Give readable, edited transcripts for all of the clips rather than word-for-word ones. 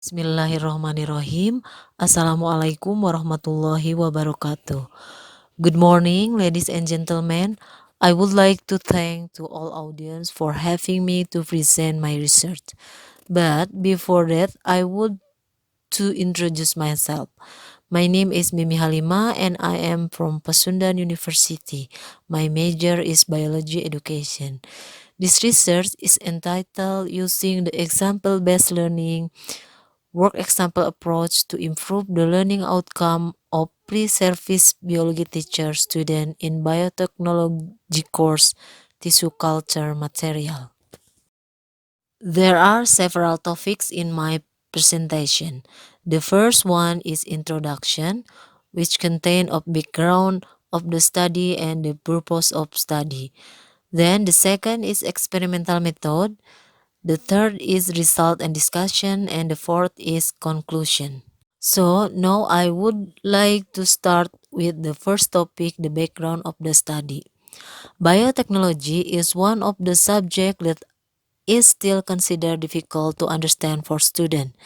Bismillahirrahmanirrahim. Assalamualaikum warahmatullahi wabarakatuh. Good morning, ladies and gentlemen. I would like to thank to all audience for having me to present my research. But before that, I would to introduce myself. My name is Mimi Halima and I am from Pasundan University. My major is biology education. This research is entitled Using the Example-Based Learning Work Example Approach to Improve the Learning Outcome of Pre-Service Biology Teacher Student in Biotechnology Course Tissue Culture Material. There are several topics in my presentation. The first one is introduction, which contain a background of the study and the purpose of study. Then the second is experimental method. The third is result and discussion, and the fourth is conclusion. So now I would like to start with the first topic, the background of the study. Biotechnology is one of the subjects that is still considered difficult to understand for students.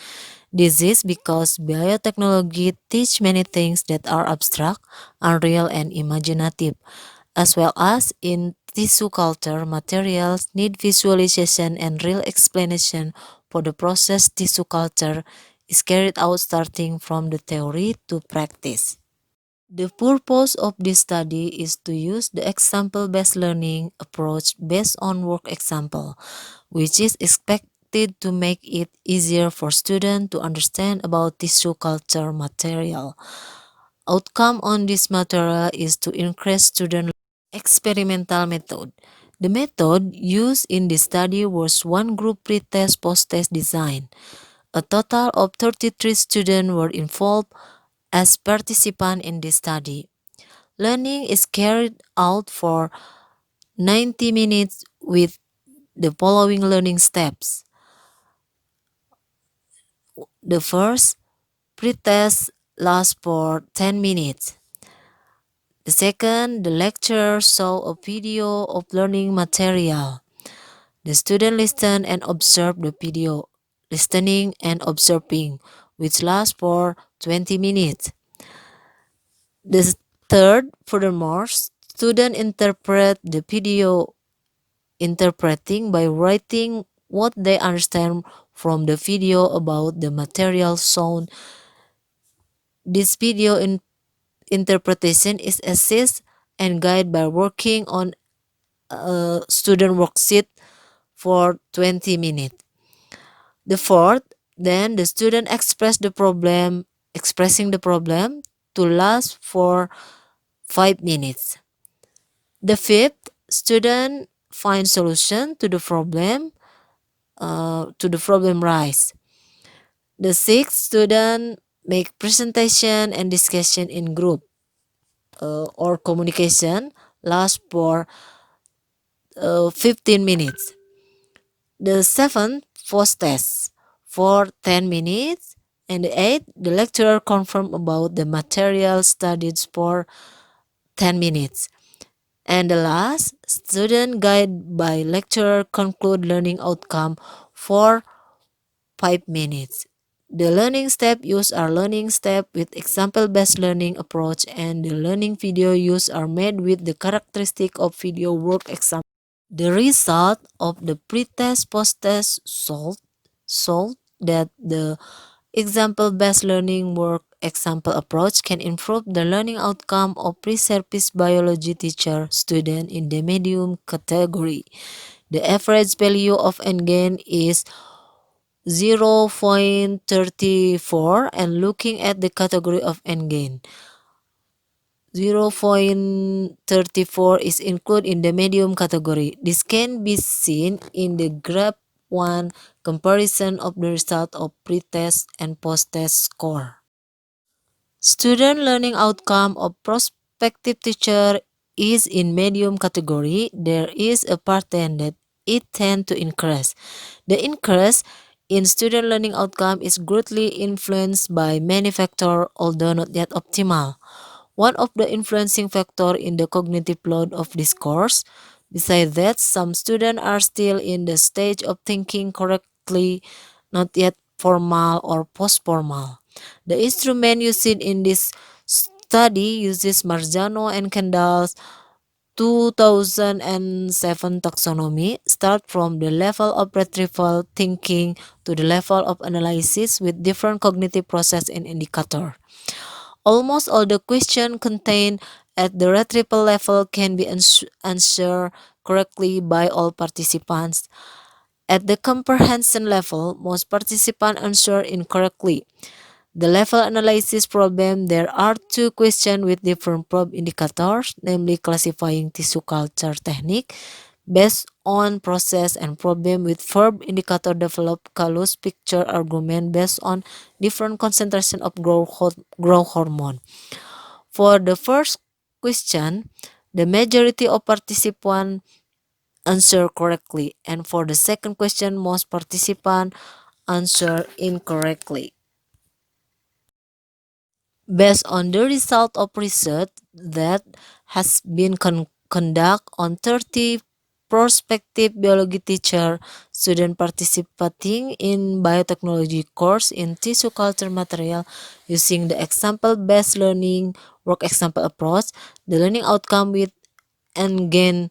This is because biotechnology teach many things that are abstract, unreal, and imaginative, as well as in tissue culture materials need visualization and real explanation for the process. Tissue culture is carried out starting from the theory to practice. The purpose of this study is to use the example-based learning approach based on work example, which is expected to make it easier for students to understand about tissue culture material. Outcome on this material is to increase student experimental method. The method used in this study was one group pre-test post-test design. A total of 33 students were involved as participants in this study. Learning is carried out for 90 minutes with the following learning steps. The first, pre-test lasts for 10 minutes. The second, the lecturer saw a video of learning material. The student listened and observed the video, listening and observing, which lasts for 20 minutes. The third, furthermore, student interpret the video interpreting by writing what they understand from the video about the material shown. This video interpretation is assist and guide by working on a student worksheet for 20 minutes. The fourth, then the student expressing the problem to last for 5 minutes. The fifth, student find solution to the problem rise. The sixth, student make presentation and discussion in group or communication last for 15 minutes. The seventh, post test for 10 minutes. And the eighth, the lecturer confirm about the material studied for 10 minutes. And the last, student guide by lecturer conclude learning outcome for 5 minutes. The learning step used are learning step with example-based learning approach, and the learning video used are made with the characteristic of video work example. The result of the pre-test post-test showed that the example-based learning work example approach can improve the learning outcome of pre-service biology teacher student in the medium category. The average value of N gain is 0.34, and looking at the category of N gain, 0.34 is included in the medium category. This can be seen in the graph 1 comparison of the result of pre-test and post-test score. Student learning outcome of prospective teacher is in medium category. There is a pattern that it tends to increase. The increase in student learning outcome is greatly influenced by many factors, although not yet optimal. One of the influencing factors in the cognitive load of this course. Besides that, some students are still in the stage of thinking correctly, not yet formal or post-formal. The instrument used in this study uses Marzano and Kendall's 2007 taxonomy, start from the level of retrieval thinking to the level of analysis with different cognitive process and indicator. Almost all the questions contained at the retrieval level can be answered correctly by all participants. At the comprehension level, most participants answer incorrectly. The level analysis problem, there are two questions with different probe indicators, namely classifying tissue culture technique based on process and problem with verb indicator develop callus picture argument based on different concentration of growth hormone. For the first question, the majority of participants answer correctly, and for the second question, most participants answer incorrectly. Based on the result of research that has been conducted on 30 prospective biology teacher students participating in biotechnology course in tissue culture material using the example-based learning work example approach, the learning outcome with n gain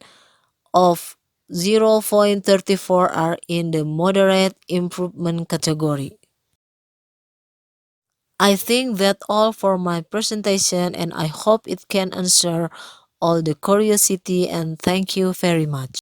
of 0.34 are in the moderate improvement category. I think that all for my presentation, and I hope it can answer all the curiosity, and thank you very much.